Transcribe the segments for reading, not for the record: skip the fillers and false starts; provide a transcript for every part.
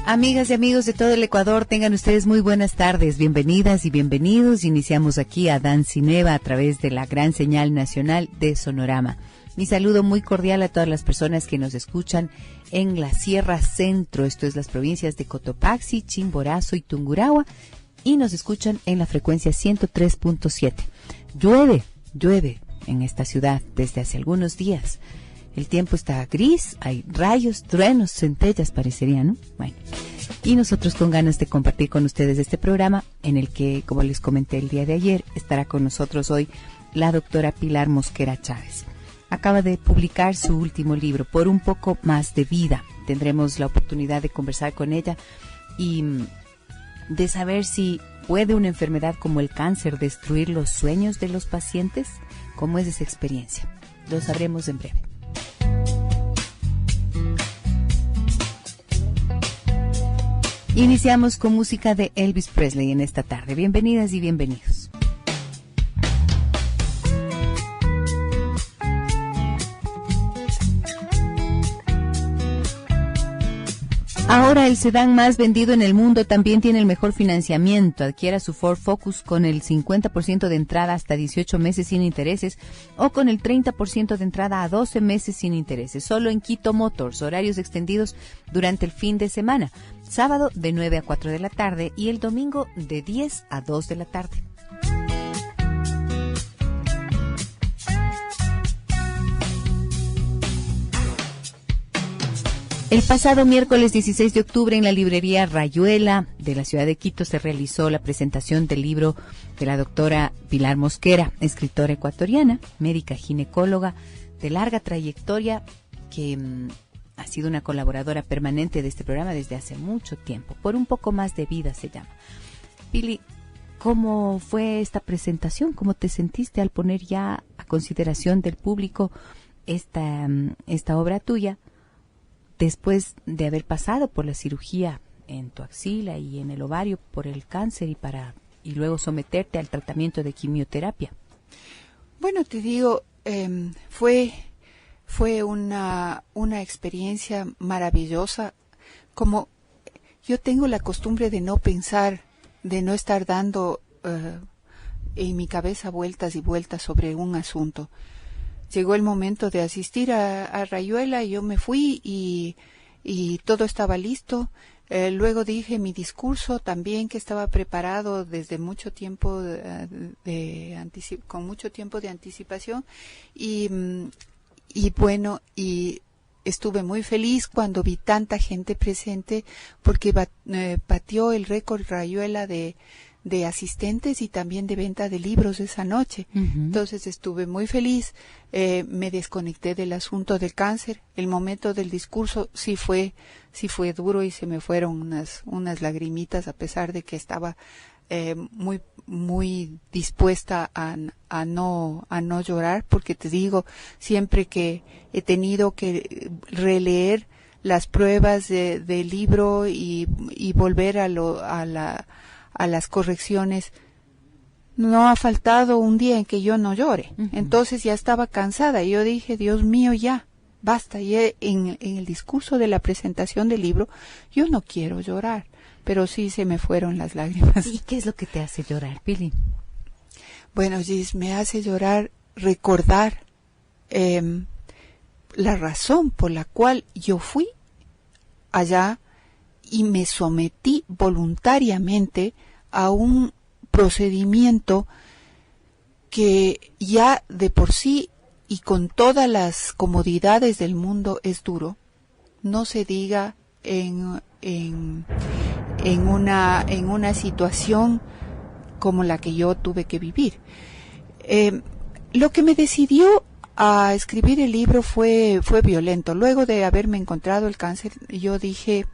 Amigas y amigos de todo el Ecuador, tengan ustedes muy buenas tardes, bienvenidas y bienvenidos. Iniciamos aquí a Danza Nueva a través de la gran señal nacional de Sonorama. Mi saludo muy cordial a todas las personas que nos escuchan en la Sierra Centro, esto es las provincias de Cotopaxi, Chimborazo y Tungurahua, y nos escuchan en la frecuencia 103.7. Llueve en esta ciudad desde hace algunos días. El tiempo está gris, hay rayos, truenos, centellas parecería, ¿no? Bueno, y nosotros con ganas de compartir con ustedes este programa en el que, como les comenté el día de ayer, estará con nosotros hoy la doctora Pilar Mosquera Chávez. Acaba de publicar su último libro, Por un poco más de vida. Tendremos la oportunidad de conversar con ella y de saber si puede una enfermedad como el cáncer destruir los sueños de los pacientes. ¿Cómo es esa experiencia? Lo sabremos en breve. Iniciamos con música de Elvis Presley en esta tarde. Bienvenidas y bienvenidos. Ahora el sedán más vendido en el mundo también tiene el mejor financiamiento. Adquiera su Ford Focus con el 50% de entrada hasta 18 meses sin intereses o con el 30% de entrada a 12 meses sin intereses. Solo en Quito Motors, horarios extendidos durante el fin de semana. Sábado de 9 a 4 de la tarde y el domingo de 10 a 2 de la tarde. El pasado miércoles 16 de octubre en la librería Rayuela de la ciudad de Quito se realizó la presentación del libro de la doctora Pilar Mosquera, escritora ecuatoriana, médica ginecóloga de larga trayectoria que ha sido una colaboradora permanente de este programa desde hace mucho tiempo. Por un poco más de vida se llama. Pili, ¿cómo fue esta presentación? ¿Cómo te sentiste al poner ya a consideración del público esta obra tuya? Después de haber pasado por la cirugía en tu axila y en el ovario por el cáncer y luego someterte al tratamiento de quimioterapia. Bueno, te digo, fue una experiencia maravillosa. Como yo tengo la costumbre de no pensar, de no estar dando en mi cabeza vueltas y vueltas sobre un asunto. Llegó el momento de asistir a Rayuela y yo me fui y todo estaba listo. Luego dije mi discurso también, que estaba preparado desde mucho tiempo con mucho tiempo de anticipación y bueno, y estuve muy feliz cuando vi tanta gente presente porque batió el récord Rayuela de asistentes y también de venta de libros esa noche. Uh-huh. Entonces estuve muy feliz, me desconecté del asunto del cáncer. El momento del discurso sí fue duro y se me fueron unas lagrimitas a pesar de que estaba muy muy dispuesta a no llorar, porque te digo, siempre que he tenido que releer las pruebas del libro y volver a las correcciones, no ha faltado un día en que yo no llore. Uh-huh. Entonces ya estaba cansada y yo dije, Dios mío, ya, basta. Y en el discurso de la presentación del libro, yo no quiero llorar, pero sí se me fueron las lágrimas. ¿Y qué es lo que te hace llorar, Pili? Bueno, Gis, me hace llorar recordar la razón por la cual yo fui allá y me sometí voluntariamente a un procedimiento que ya de por sí y con todas las comodidades del mundo es duro. No se diga en una situación como la que yo tuve que vivir. Lo que me decidió a escribir el libro fue violento. Luego de haberme encontrado el cáncer, yo dije,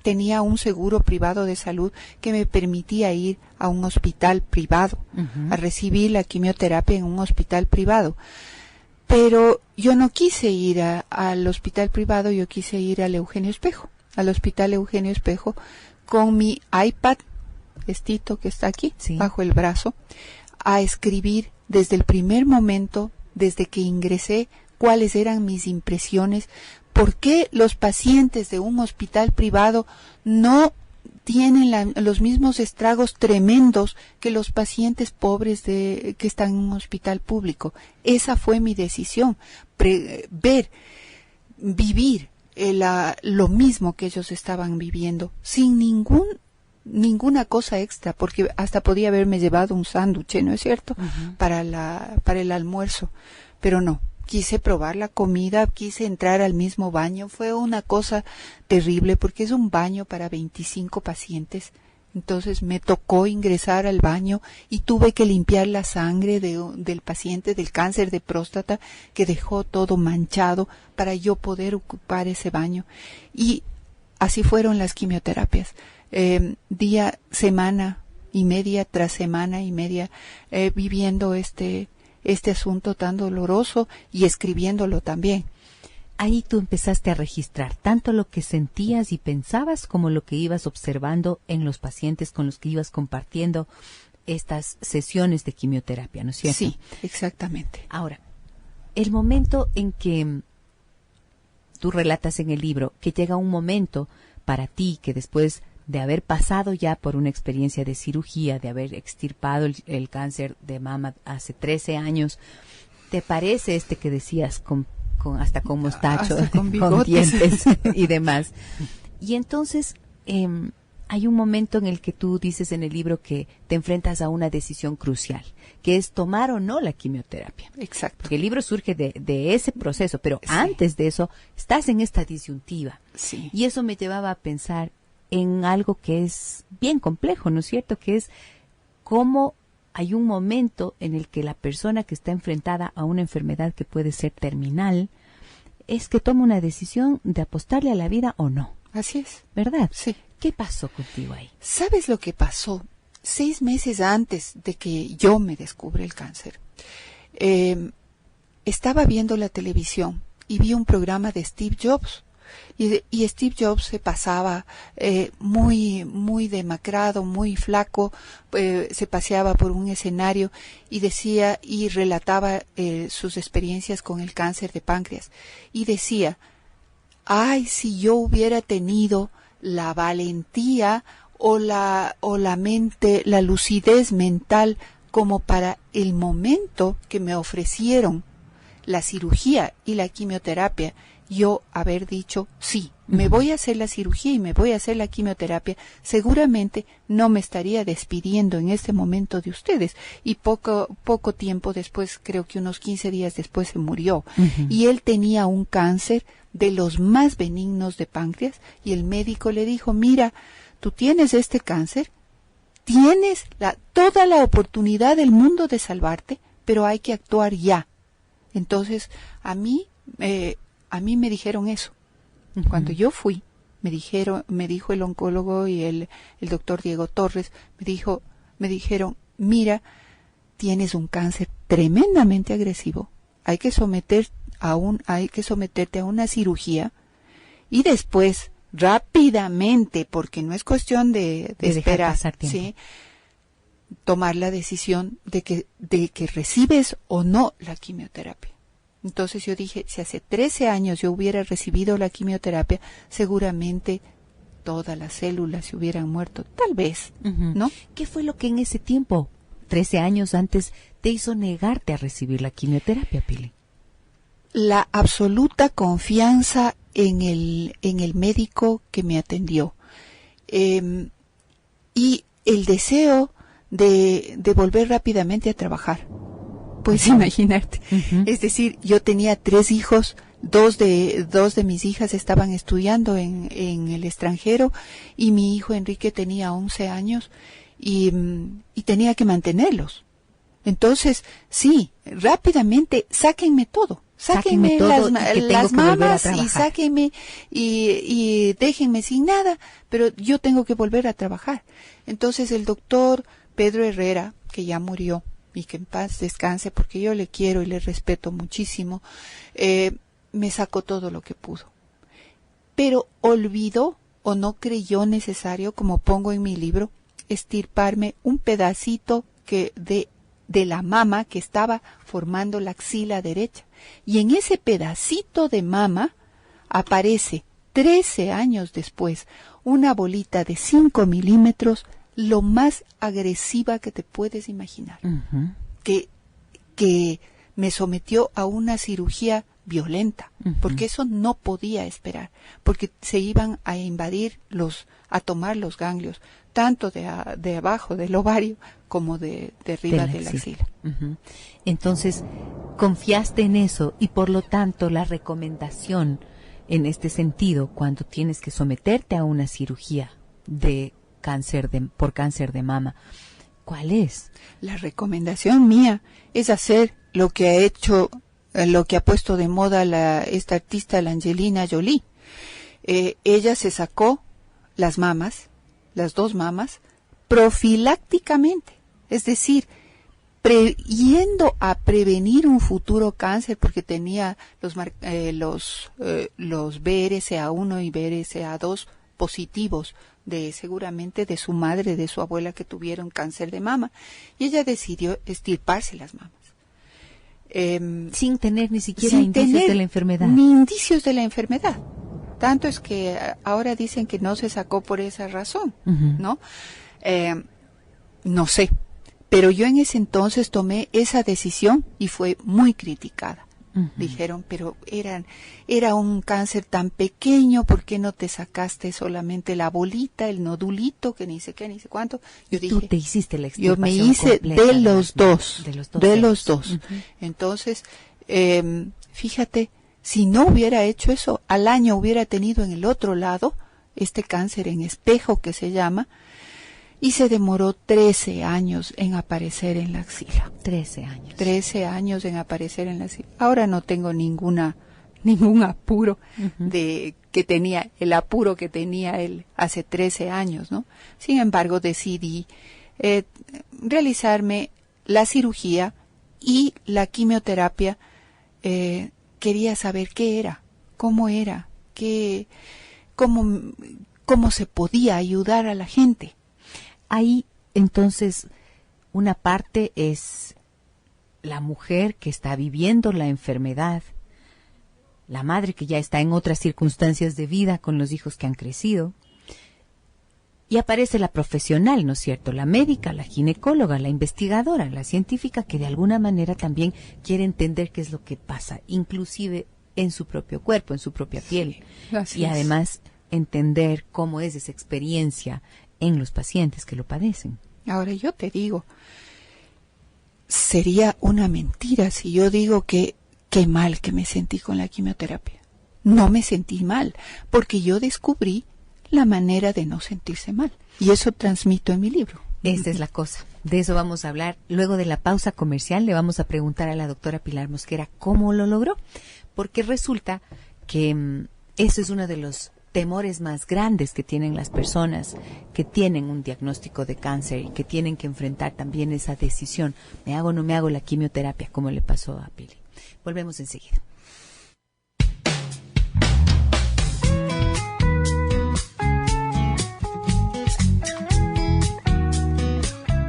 tenía un seguro privado de salud que me permitía ir a un hospital privado, uh-huh, a recibir la quimioterapia en un hospital privado. Pero yo no quise ir al hospital privado, yo quise ir al hospital Eugenio Espejo, con mi iPad, que está aquí, sí, bajo el brazo, a escribir desde el primer momento, desde que ingresé, cuáles eran mis impresiones, ¿Por qué los pacientes de un hospital privado no tienen los mismos estragos tremendos que los pacientes pobres que están en un hospital público? Esa fue mi decisión, vivir lo mismo que ellos estaban viviendo, sin ninguna cosa extra, porque hasta podía haberme llevado un sándwich, ¿no es cierto? Uh-huh. para el almuerzo, pero no. Quise probar la comida, quise entrar al mismo baño. Fue una cosa terrible porque es un baño para 25 pacientes. Entonces me tocó ingresar al baño y tuve que limpiar la sangre del paciente del cáncer de próstata, que dejó todo manchado, para yo poder ocupar ese baño. Y así fueron las quimioterapias. Semana y media tras semana y media, viviendo este asunto tan doloroso y escribiéndolo también. Ahí tú empezaste a registrar tanto lo que sentías y pensabas como lo que ibas observando en los pacientes con los que ibas compartiendo estas sesiones de quimioterapia, ¿no es cierto? Sí, exactamente. Ahora, el momento en que tú relatas en el libro que llega un momento para ti que después de haber pasado ya por una experiencia de cirugía, de haber extirpado el cáncer de mama hace 13 años, ¿te parece que decías hasta con mostacho, con dientes y demás? Y entonces hay un momento en el que tú dices en el libro que te enfrentas a una decisión crucial, que es tomar o no la quimioterapia. Exacto. Porque el libro surge de ese proceso, pero sí, antes de eso estás en esta disyuntiva. Sí. Y eso me llevaba a pensar en algo que es bien complejo, ¿no es cierto? Que es cómo hay un momento en el que la persona que está enfrentada a una enfermedad que puede ser terminal es que toma una decisión de apostarle a la vida o no. Así es. ¿Verdad? Sí. ¿Qué pasó contigo ahí? ¿Sabes lo que pasó? 6 meses antes de que yo me descubra el cáncer, estaba viendo la televisión y vi un programa de Steve Jobs. Y Steve Jobs se pasaba muy demacrado, muy flaco, se paseaba por un escenario y decía y relataba sus experiencias con el cáncer de páncreas. Y decía, ay, si yo hubiera tenido la valentía o la mente, la lucidez mental como para el momento que me ofrecieron la cirugía y la quimioterapia, yo haber dicho, sí, me voy a hacer la cirugía y me voy a hacer la quimioterapia, seguramente no me estaría despidiendo en este momento de ustedes. Y poco tiempo después, creo que unos 15 días después, se murió. Uh-huh. Y él tenía un cáncer de los más benignos de páncreas, y el médico le dijo, mira, tú tienes este cáncer, tienes toda la oportunidad del mundo de salvarte, pero hay que actuar ya. Entonces, a mí me dijeron eso. Uh-huh. Cuando yo fui, me dijo el oncólogo y el doctor Diego Torres, me dijeron, mira, tienes un cáncer tremendamente agresivo, hay que someterte a una cirugía y después, rápidamente, porque no es cuestión de esperar, ¿sí?, tomar la decisión de que recibes o no la quimioterapia. Entonces yo dije, si hace 13 años yo hubiera recibido la quimioterapia, seguramente todas las células se hubieran muerto, tal vez, uh-huh, ¿no? ¿Qué fue lo que en ese tiempo, 13 años antes, te hizo negarte a recibir la quimioterapia, Pili? La absoluta confianza en el médico que me atendió, y el deseo de volver rápidamente a trabajar. Puedes imaginarte. Uh-huh. Es decir, yo tenía 3 hijos, dos de mis hijas estaban estudiando en el extranjero, y mi hijo Enrique tenía 11 años y tenía que mantenerlos. Entonces, sí, rápidamente, sáquenme todo. Sáquenme las mamas y sáquenme y déjenme sin nada, pero yo tengo que volver a trabajar. Entonces el doctor Pedro Herrera, que ya murió, y que en paz descanse, porque yo le quiero y le respeto muchísimo, me sacó todo lo que pudo. Pero olvidó o no creyó necesario, como pongo en mi libro, extirparme un pedacito de la mama que estaba formando la axila derecha. Y en ese pedacito de mama aparece 13 años después una bolita de 5 milímetros, lo más agresiva que te puedes imaginar, que me sometió a una cirugía violenta, porque eso no podía esperar, porque se iban a invadir a tomar los ganglios, tanto de abajo del ovario como de arriba de la axila. Entonces, confiaste en eso y por lo tanto la recomendación en este sentido, cuando tienes que someterte a una cirugía por cáncer de mama, ¿cuál es? La recomendación mía es hacer lo que ha hecho, lo que ha puesto de moda esta artista, la Angelina Jolie. Ella se sacó las mamas, las 2 mamas, profilácticamente, es decir, yendo a prevenir un futuro cáncer, porque tenía los BRCA1 y BRCA2 positivos seguramente de su madre, de su abuela, que tuvieron cáncer de mama, y ella decidió extirparse las mamas. Sin tener ni siquiera indicios de la enfermedad. Ni indicios de la enfermedad. Tanto es que ahora dicen que no se sacó por esa razón, ¿no? No sé. Pero yo en ese entonces tomé esa decisión y fue muy criticada. Dijeron, pero era un cáncer tan pequeño, ¿por qué no te sacaste solamente la bolita, el nodulito, que ni sé qué, ni sé cuánto? Yo dije, tú te hiciste la yo me extirpación hice completa de los dos. Uh-huh. Entonces, fíjate, si no hubiera hecho eso, al año hubiera tenido en el otro lado este cáncer en espejo que se llama, y se demoró 13 años en aparecer en la axila. 13 años. 13 años en aparecer en la axila. Ahora no tengo ningún apuro el apuro que tenía él hace 13 años, ¿no? Sin embargo, decidí realizarme la cirugía y la quimioterapia. Quería saber qué era, cómo se podía ayudar a la gente. Ahí, entonces, una parte es la mujer que está viviendo la enfermedad, la madre que ya está en otras circunstancias de vida con los hijos que han crecido, y aparece la profesional, ¿no es cierto? La médica, la ginecóloga, la investigadora, la científica, que de alguna manera también quiere entender qué es lo que pasa, inclusive en su propio cuerpo, en su propia piel, y además entender cómo es esa experiencia en los pacientes que lo padecen. Ahora yo te digo, sería una mentira si yo digo que qué mal que me sentí con la quimioterapia. No me sentí mal, porque yo descubrí la manera de no sentirse mal. Y eso transmito en mi libro. Esta es la cosa. De eso vamos a hablar. Luego de la pausa comercial le vamos a preguntar a la doctora Pilar Mosquera cómo lo logró. Porque resulta que eso es uno de los temores más grandes que tienen las personas que tienen un diagnóstico de cáncer y que tienen que enfrentar también esa decisión. ¿Me hago o no me hago la quimioterapia? Como le pasó a Pili. Volvemos enseguida.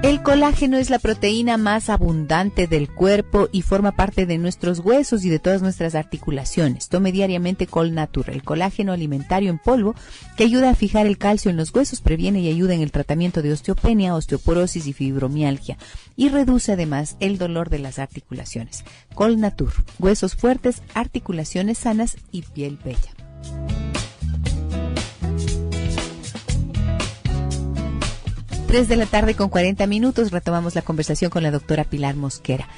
El colágeno es la proteína más abundante del cuerpo y forma parte de nuestros huesos y de todas nuestras articulaciones. Tome diariamente Colnatur, el colágeno alimentario en polvo que ayuda a fijar el calcio en los huesos, previene y ayuda en el tratamiento de osteopenia, osteoporosis y fibromialgia y reduce además el dolor de las articulaciones. Colnatur, huesos fuertes, articulaciones sanas y piel bella. 3 de la tarde con 40 minutos, retomamos la conversación con la doctora Pilar Mosquera.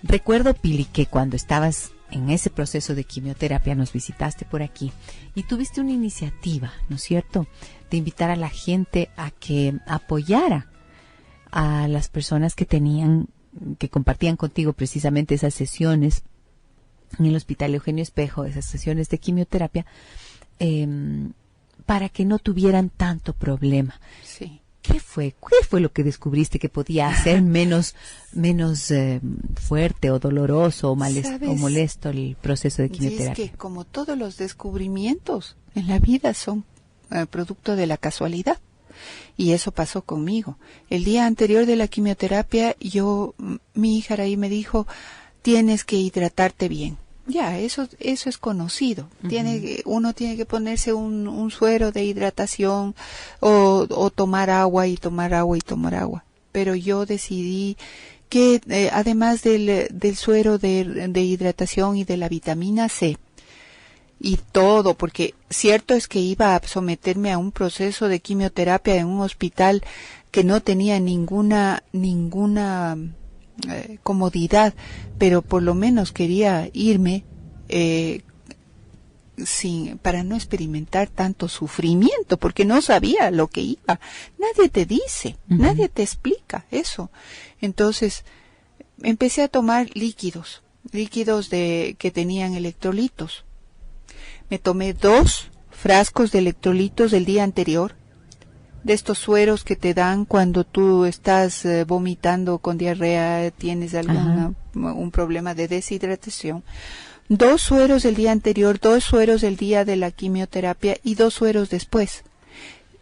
Recuerdo, Pili, que cuando estabas en ese proceso de quimioterapia nos visitaste por aquí y tuviste una iniciativa, ¿no es cierto?, de invitar a la gente a que apoyara a las personas que compartían contigo precisamente esas sesiones en el Hospital Eugenio Espejo, esas sesiones de quimioterapia, para que no tuvieran tanto problema. Sí. ¿Qué fue lo que descubriste que podía hacer menos fuerte o doloroso o molesto el proceso de quimioterapia? Es que como todos los descubrimientos en la vida son producto de la casualidad. Y eso pasó conmigo. El día anterior de la quimioterapia, mi hija ahí me dijo, tienes que hidratarte bien. Ya, eso es conocido. Uno tiene que ponerse un suero de hidratación o tomar agua y tomar agua y tomar agua. Pero yo decidí que además del suero de hidratación y de la vitamina C y todo, porque cierto es que iba a someterme a un proceso de quimioterapia en un hospital que no tenía ninguna comodidad, pero por lo menos quería irme para no experimentar tanto sufrimiento, porque no sabía lo que iba. Nadie te dice, nadie te explica eso. Entonces empecé a tomar líquidos que tenían electrolitos. Me tomé 2 frascos de electrolitos del día anterior, de estos sueros que te dan cuando tú estás vomitando con diarrea, tienes un problema de deshidratación. 2 sueros del día anterior, 2 sueros del día de la quimioterapia y 2 sueros después.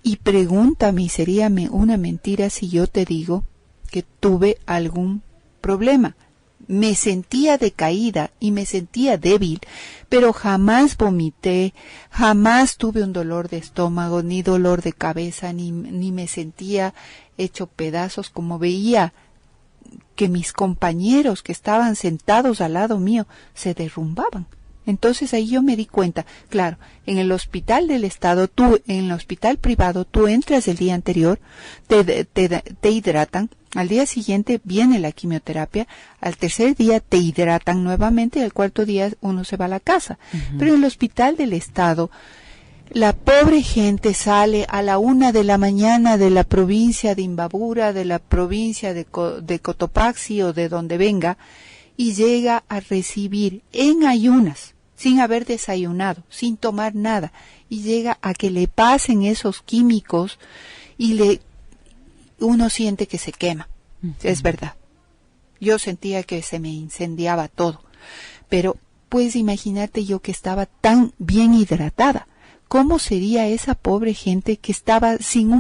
Y pregúntame, sería una mentira si yo te digo que tuve algún problema. Me sentía decaída y me sentía débil, pero jamás vomité, jamás tuve un dolor de estómago, ni dolor de cabeza, ni me sentía hecho pedazos, como veía que mis compañeros que estaban sentados al lado mío se derrumbaban. Entonces ahí yo me di cuenta, claro, en el hospital del Estado, en el hospital privado, tú entras el día anterior, te hidratan, al día siguiente viene la quimioterapia, al tercer día te hidratan nuevamente y al cuarto día uno se va a la casa. Pero en el hospital del Estado, la pobre gente sale a la 1 de la mañana de la provincia de Imbabura, de la provincia de Cotopaxi o de donde venga, y llega a recibir en ayunas, sin haber desayunado, sin tomar nada, y llega a que le pasen esos químicos y uno siente que se quema. Es verdad. Yo sentía que se me incendiaba todo. Pero puedes imaginarte yo que estaba tan bien hidratada. ¿Cómo sería esa pobre gente que estaba sin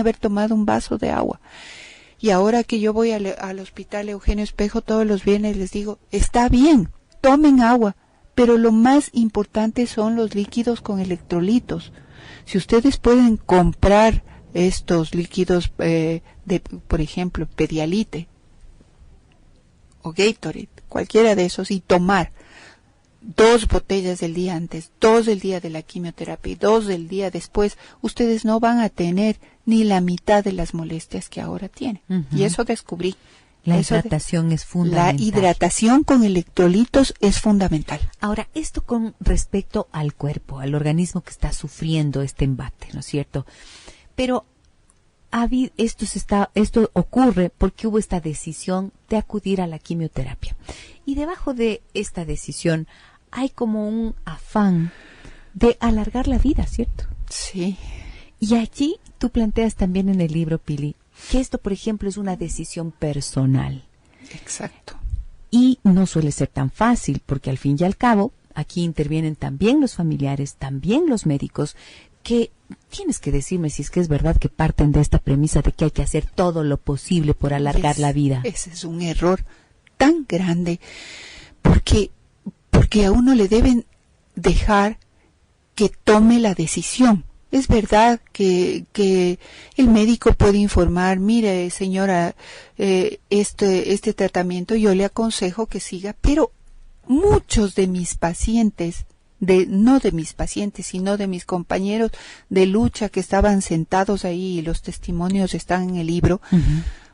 haber tomado un vaso de agua? Y ahora que yo voy al hospital Eugenio Espejo todos los viernes, les digo, está bien, tomen agua, pero lo más importante son los líquidos con electrolitos. Si ustedes pueden comprar estos líquidos por ejemplo, Pedialite o Gatorade, cualquiera de esos, y tomar 2 botellas del día antes, 2 del día de la quimioterapia y 2 del día después, ustedes no van a tener ni la mitad de las molestias que ahora tienen. Y eso descubrí. La hidratación es fundamental. La hidratación con electrolitos es fundamental. Ahora, esto con respecto al cuerpo, al organismo que está sufriendo este embate, ¿no es cierto? Pero esto ocurre porque hubo esta decisión de acudir a la quimioterapia. Y debajo de esta decisión hay como un afán de alargar la vida, ¿cierto? Sí. Y allí tú planteas también en el libro, Pili, que esto, por ejemplo, es una decisión personal. Exacto. Y no suele ser tan fácil, porque al fin y al cabo, aquí intervienen también los familiares, también los médicos, que tienes que decirme si es que es verdad que parten de esta premisa de que hay que hacer todo lo posible por alargar la vida. Ese es un error tan grande, porque a uno le deben dejar que tome la decisión. Es verdad que el médico puede informar, mire señora, este tratamiento yo le aconsejo que siga, pero muchos de mis pacientes, no de mis pacientes, sino de mis compañeros de lucha que estaban sentados ahí, y los testimonios están en el libro,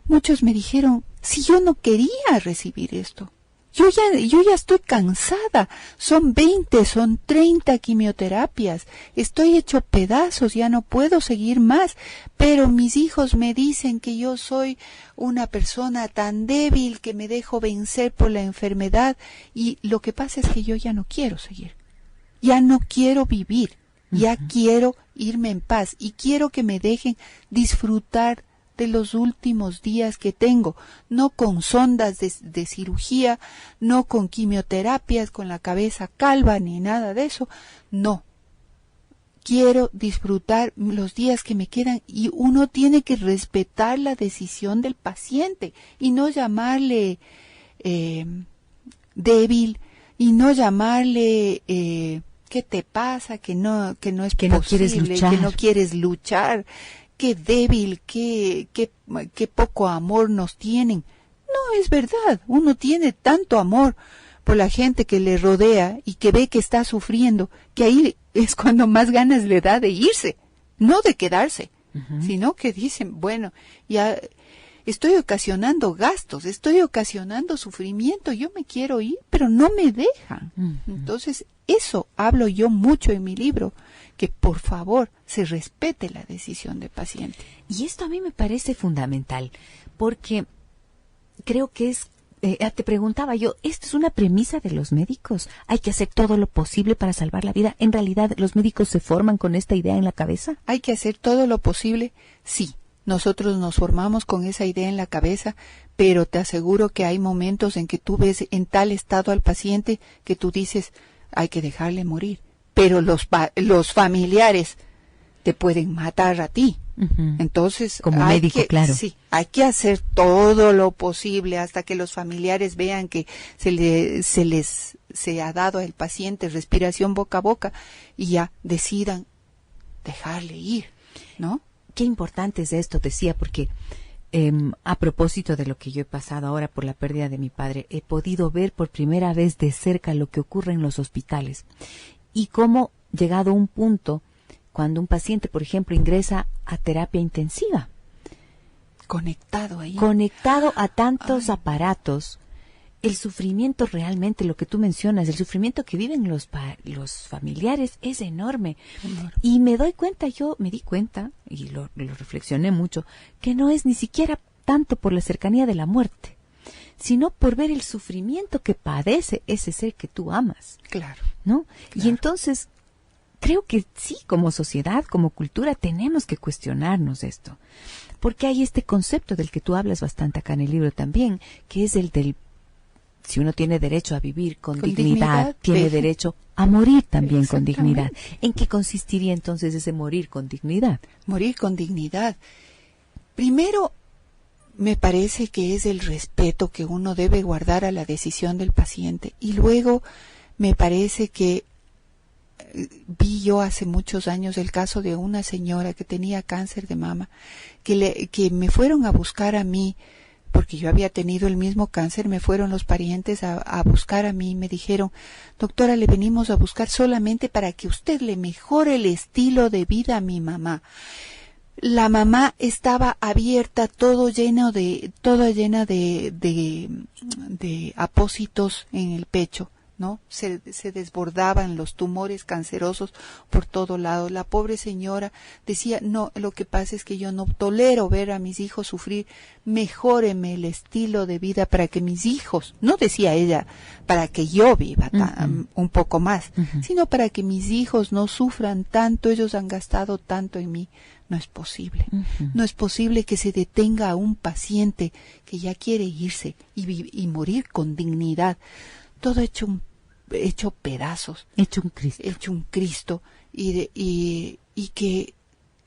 muchos me dijeron, si yo no quería recibir esto, yo ya estoy cansada, son 20, son 30 quimioterapias, estoy hecho pedazos, ya no puedo seguir más, pero mis hijos me dicen que yo soy una persona tan débil que me dejo vencer por la enfermedad, y lo que pasa es que yo ya no quiero seguir. Ya no quiero vivir, ya quiero irme en paz y quiero que me dejen disfrutar de los últimos días que tengo, no con sondas de cirugía, no con quimioterapias, con la cabeza calva ni nada de eso, no. Quiero disfrutar los días que me quedan, y uno tiene que respetar la decisión del paciente y no llamarle débil, y no llamarle ¿qué te pasa? Que no es que posible, no quieres luchar, que no quieres luchar, qué débil, qué poco amor nos tienen. No es verdad, uno tiene tanto amor por la gente que le rodea y que ve que está sufriendo, que ahí es cuando más ganas le da de irse, no de quedarse, sino que dicen, bueno, ya estoy ocasionando gastos, estoy ocasionando sufrimiento, yo me quiero ir, pero no me dejan. Entonces, eso hablo yo mucho en mi libro, que por favor se respete la decisión del paciente. Y esto a mí me parece fundamental, porque creo que es, te preguntaba yo, ¿esto es una premisa de los médicos? ¿Hay que hacer todo lo posible para salvar la vida? ¿En realidad los médicos se forman con esta idea en la cabeza? ¿Hay que hacer todo lo posible? Sí. Nosotros nos formamos con esa idea en la cabeza, pero te aseguro que hay momentos en que tú ves en tal estado al paciente que tú dices, hay que dejarle morir. Pero los familiares te pueden matar a ti. Entonces, como médico, claro. Sí, hay que hacer todo lo posible hasta que los familiares vean que se ha dado al paciente respiración boca a boca y ya decidan dejarle ir, ¿no? Qué importante es esto, decía, porque a propósito de lo que yo he pasado ahora por la pérdida de mi padre, he podido ver por primera vez de cerca lo que ocurre en los hospitales y cómo, llegado a un punto, cuando un paciente, por ejemplo, ingresa a terapia intensiva, conectado a tantos aparatos, el sufrimiento realmente, lo que tú mencionas, el sufrimiento que viven los familiares es enorme. Y me di cuenta, y lo reflexioné mucho, que no es ni siquiera tanto por la cercanía de la muerte, sino por ver el sufrimiento que padece ese ser que tú amas. Claro. ¿No? Claro. Y entonces, creo que sí, como sociedad, como cultura, tenemos que cuestionarnos esto. Porque hay este concepto del que tú hablas bastante acá en el libro también, que es el del si uno tiene derecho a vivir con dignidad, tiene derecho a morir también con dignidad. ¿En qué consistiría entonces ese morir con dignidad? Morir con dignidad. Primero, me parece que es el respeto que uno debe guardar a la decisión del paciente. Y luego, me parece que vi yo hace muchos años el caso de una señora que tenía cáncer de mama, que me fueron a buscar a mí, porque yo había tenido el mismo cáncer, me fueron los parientes a buscar a mí y me dijeron, doctora, le venimos a buscar solamente para que usted le mejore el estilo de vida a mi mamá. La mamá estaba abierta, toda llena de apósitos en el pecho, ¿no? Se desbordaban los tumores cancerosos por todo lado. La pobre señora decía, no, lo que pasa es que yo no tolero ver a mis hijos sufrir, mejóreme el estilo de vida para que mis hijos, no decía ella, para que yo viva un poco más, sino para que mis hijos no sufran tanto, ellos han gastado tanto en mí. No es posible. No es posible que se detenga a un paciente que ya quiere irse y morir con dignidad. Todo hecho pedazos, hecho un Cristo, y que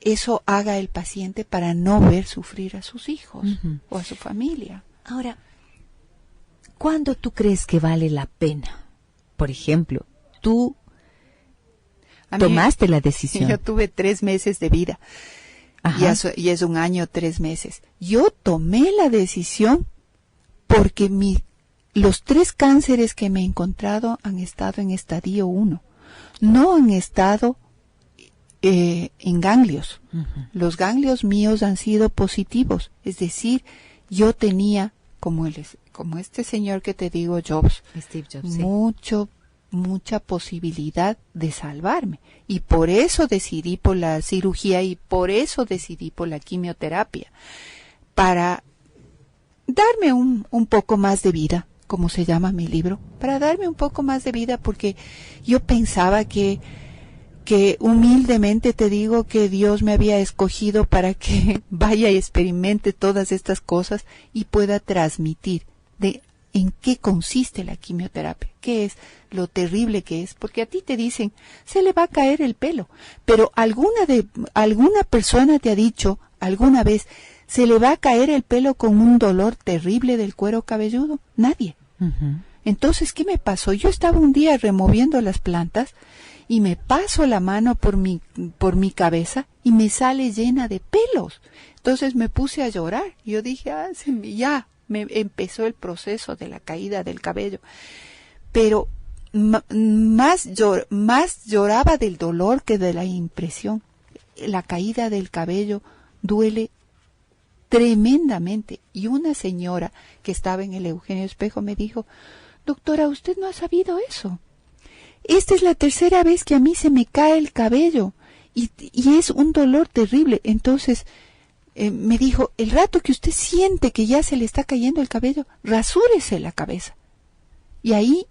eso haga el paciente para no ver sufrir a sus hijos o a su familia. Ahora, ¿cuándo tú crees que vale la pena? Por ejemplo, tú tomaste la decisión. Yo tuve 3 meses de vida. Y es 1 año, 3 meses. Yo tomé la decisión porque los 3 cánceres que me he encontrado han estado en estadio 1, no han estado en ganglios. Los ganglios míos han sido positivos, es decir, yo tenía, como este señor que te digo, Steve Jobs, mucha posibilidad de salvarme, y por eso decidí por la cirugía y por eso decidí por la quimioterapia, para darme un poco más de vida, como se llama mi libro, para darme un poco más de vida, porque yo pensaba que humildemente te digo que Dios me había escogido para que vaya y experimente todas estas cosas y pueda transmitir en qué consiste la quimioterapia, qué es lo terrible que es, porque a ti te dicen, se le va a caer el pelo, pero alguna persona te ha dicho alguna vez, se le va a caer el pelo con un dolor terrible del cuero cabelludo. Nadie. Entonces, ¿qué me pasó? Yo estaba un día removiendo las plantas y me paso la mano por mi cabeza y me sale llena de pelos. Entonces me puse a llorar. Yo dije, ya me empezó el proceso de la caída del cabello. Pero más lloraba del dolor que de la impresión. La caída del cabello duele tremendamente. Y una señora que estaba en el Eugenio Espejo me dijo, doctora, usted no ha sabido eso. Esta es la tercera vez que a mí se me cae el cabello y es un dolor terrible. Entonces me dijo, el rato que usted siente que ya se le está cayendo el cabello, rasúrese la cabeza. Y ahí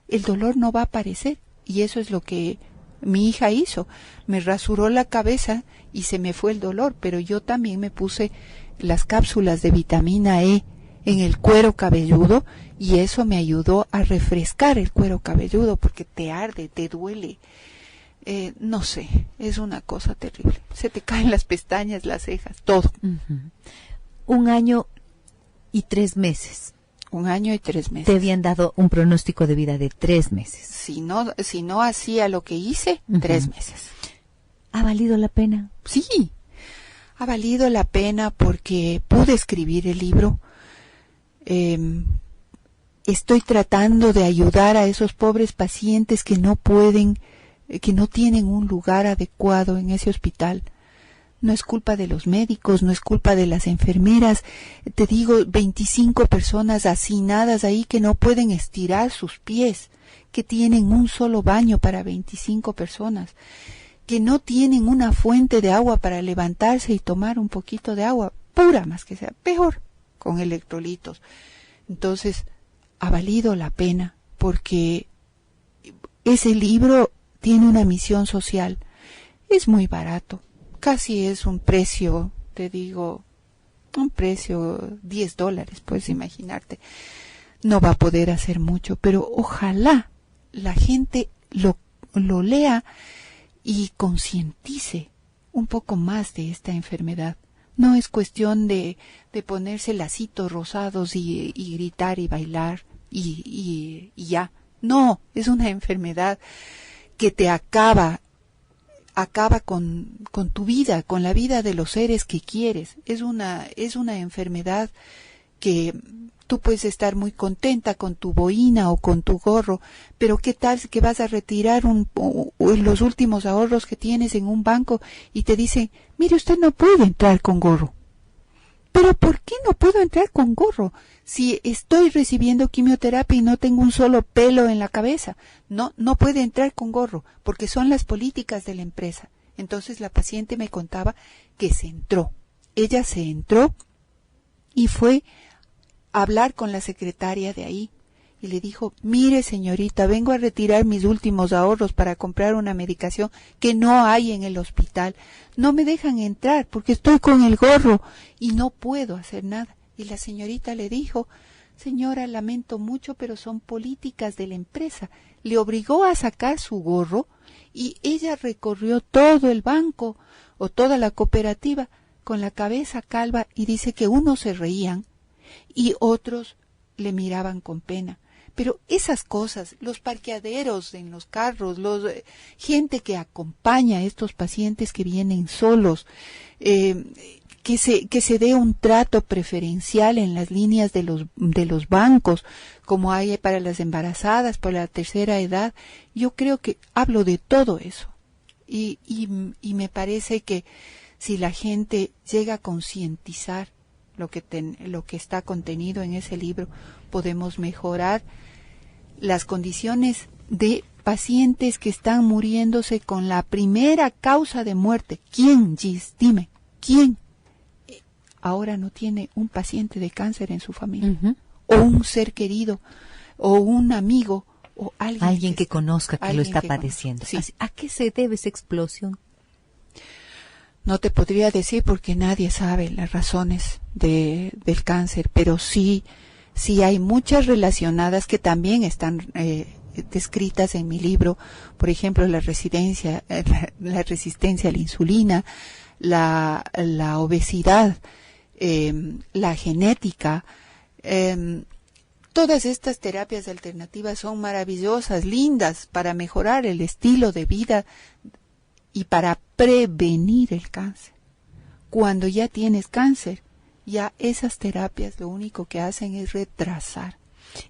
el dolor no va a aparecer. Y eso es lo que mi hija hizo. Me rasuró la cabeza y se me fue el dolor, pero yo también me puse las cápsulas de vitamina E en el cuero cabelludo y eso me ayudó a refrescar el cuero cabelludo porque te arde, te duele. No sé, es una cosa terrible. Se te caen las pestañas, las cejas, todo. 1 año y 3 meses. 1 año y 3 meses. Te habían dado un pronóstico de vida de 3 meses. Si no hacía lo que hice, 3 meses. ¿Ha valido la pena? Sí, ha valido la pena porque pude escribir el libro. Estoy tratando de ayudar a esos pobres pacientes que no pueden, que no tienen un lugar adecuado en ese hospital. No es culpa de los médicos, no es culpa de las enfermeras. Te digo, 25 personas hacinadas ahí que no pueden estirar sus pies, que tienen un solo baño para 25 personas, que no tienen una fuente de agua para levantarse y tomar un poquito de agua, pura más que sea, peor, con electrolitos. Entonces, ha valido la pena porque ese libro tiene una misión social. Es muy barato. Casi es un precio, te digo, un precio $10, puedes imaginarte. No va a poder hacer mucho, pero ojalá la gente lo lea y concientice un poco más de esta enfermedad. No es cuestión de ponerse lacitos rosados y gritar y bailar y ya. No, es una enfermedad que te acaba con tu vida, con la vida de los seres que quieres. Es una enfermedad que tú puedes estar muy contenta con tu boina o con tu gorro, pero ¿qué tal que vas a retirar los últimos ahorros que tienes en un banco y te dicen, mire, usted no puede entrar con gorro? ¿Pero por qué no puedo entrar con gorro? Si estoy recibiendo quimioterapia y no tengo un solo pelo en la cabeza. No puede entrar con gorro, porque son las políticas de la empresa. Entonces la paciente me contaba que se entró. Ella se entró y fue a hablar con la secretaria de ahí. Y le dijo, mire señorita, vengo a retirar mis últimos ahorros para comprar una medicación que no hay en el hospital. No me dejan entrar porque estoy con el gorro y no puedo hacer nada. Y la señorita le dijo, señora, lamento mucho, pero son políticas de la empresa. Le obligó a sacar su gorro y ella recorrió todo el banco o toda la cooperativa con la cabeza calva y dice que unos se reían y otros le miraban con pena. Pero esas cosas, los parqueaderos en los carros, gente que acompaña a estos pacientes que vienen solos, que se dé un trato preferencial en las líneas de los bancos, como hay para las embarazadas, para la tercera edad. Yo creo que hablo de todo eso. Y me parece que si la gente llega a concientizar lo que está contenido en ese libro, podemos mejorar las condiciones de pacientes que están muriéndose con la primera causa de muerte. ¿Quién, Gis? Dime, ¿quién ahora no tiene un paciente de cáncer en su familia? O un ser querido, o un amigo, o alguien que conozca que lo está padeciendo. Sí. ¿A qué se debe esa explosión? No te podría decir porque nadie sabe las razones del cáncer, pero sí hay muchas relacionadas que también están descritas en mi libro. Por ejemplo, la resistencia a la insulina, la obesidad, la genética, Todas estas terapias alternativas son maravillosas, lindas, para mejorar el estilo de vida y para prevenir el cáncer. Cuando ya tienes cáncer, ya esas terapias lo único que hacen es retrasar.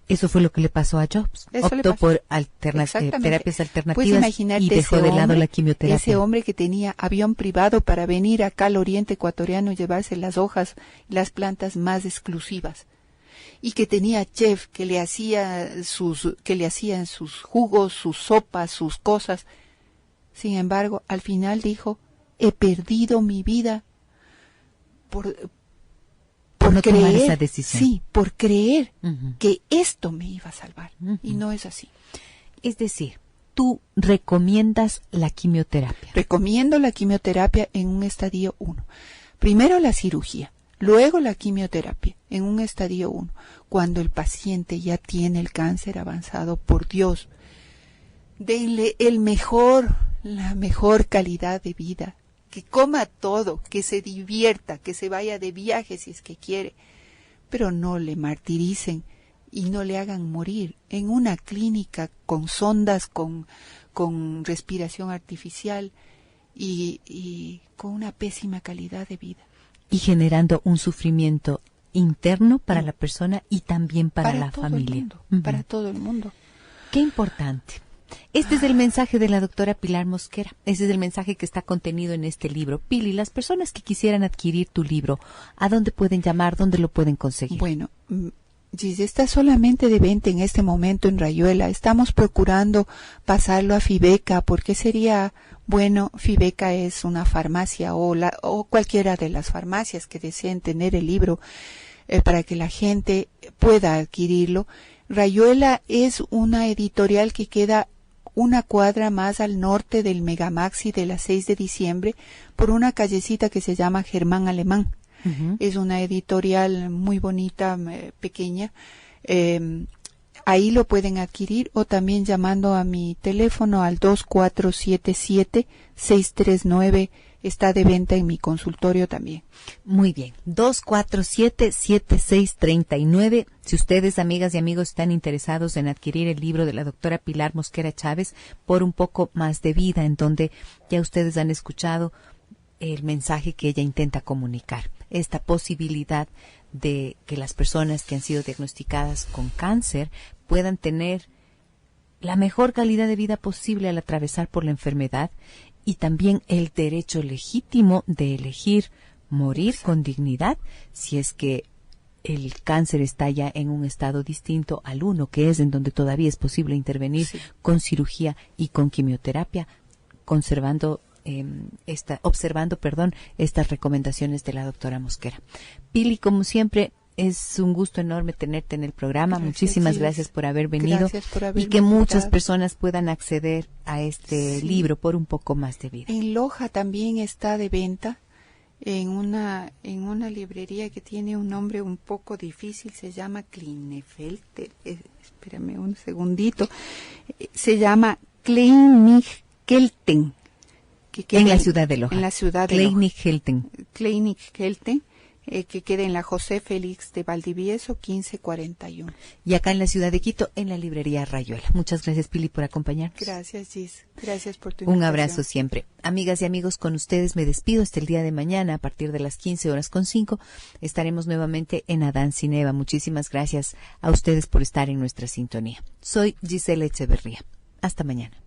Eso fue lo que le pasó a Jobs. Optó por terapias alternativas, pues imagínate, y dejó de lado la quimioterapia. Ese hombre que tenía avión privado para venir acá al oriente ecuatoriano y llevarse las hojas y las plantas más exclusivas. Y que tenía chef que le hacían sus jugos, sus sopas, sus cosas. Sin embargo, al final dijo, he perdido mi vida por no creer, tomar esa decisión. Sí, por creer que esto me iba a salvar. Y no es así. Es decir, tú recomiendas la quimioterapia. Recomiendo la quimioterapia en un estadio 1. Primero la cirugía, luego la quimioterapia en un estadio 1. Cuando el paciente ya tiene el cáncer avanzado, por Dios, denle la mejor calidad de vida. Que coma todo, que se divierta, que se vaya de viaje si es que quiere, pero no le martiricen y no le hagan morir en una clínica con sondas, con respiración artificial y con una pésima calidad de vida. Y generando un sufrimiento interno para la persona y también para la familia. Para todo el mundo. Qué importante. Este es el mensaje de la doctora Pilar Mosquera. Ese es el mensaje que está contenido en este libro. Pili, las personas que quisieran adquirir tu libro, ¿a dónde pueden llamar? ¿Dónde lo pueden conseguir? Bueno, Gis, está solamente de venta en este momento en Rayuela. Estamos procurando pasarlo a Fibeca, porque sería bueno. Fibeca es una farmacia o cualquiera de las farmacias que deseen tener el libro para que la gente pueda adquirirlo. Rayuela es una editorial que queda una cuadra más al norte del Megamaxi de la 6 de diciembre, por una callecita que se llama Germán Alemán. Es una editorial muy bonita, pequeña. Ahí lo pueden adquirir o también llamando a mi teléfono al 2477-639. Está de venta en mi consultorio también. Muy bien, 247-7639. Si ustedes, amigas y amigos, están interesados en adquirir el libro de la doctora Pilar Mosquera Chávez, Por un poco más de vida, en donde ya ustedes han escuchado el mensaje que ella intenta comunicar. Esta posibilidad de que las personas que han sido diagnosticadas con cáncer puedan tener la mejor calidad de vida posible al atravesar por la enfermedad, y también el derecho legítimo de elegir morir con dignidad si es que el cáncer está ya en un estado distinto al 1, que es en donde todavía es posible intervenir con cirugía y con quimioterapia, observando estas recomendaciones de la doctora Mosquera. Pili, como siempre, es un gusto enorme tenerte en el programa. Muchísimas gracias por haber venido y que muchas personas puedan acceder a este libro, Por un poco más de vida. En Loja también está de venta en una librería que tiene un nombre un poco difícil, se llama Klinefelter. Espérame un segundito. Se llama Kleinigkelten. En la ciudad de Loja. En la ciudad de Loja. Kleinigkelten. Que queda en la José Félix de Valdivieso, 1541. Y acá en la ciudad de Quito, en la librería Rayuela. Muchas gracias, Pili, por acompañarnos. Gracias, Gis. Gracias por tu invitación. Un abrazo siempre. Amigas y amigos, con ustedes me despido hasta el día de mañana. A partir de las 15:05 estaremos nuevamente en Adán Cineva. Muchísimas gracias a ustedes por estar en nuestra sintonía. Soy Gisela Echeverría. Hasta mañana.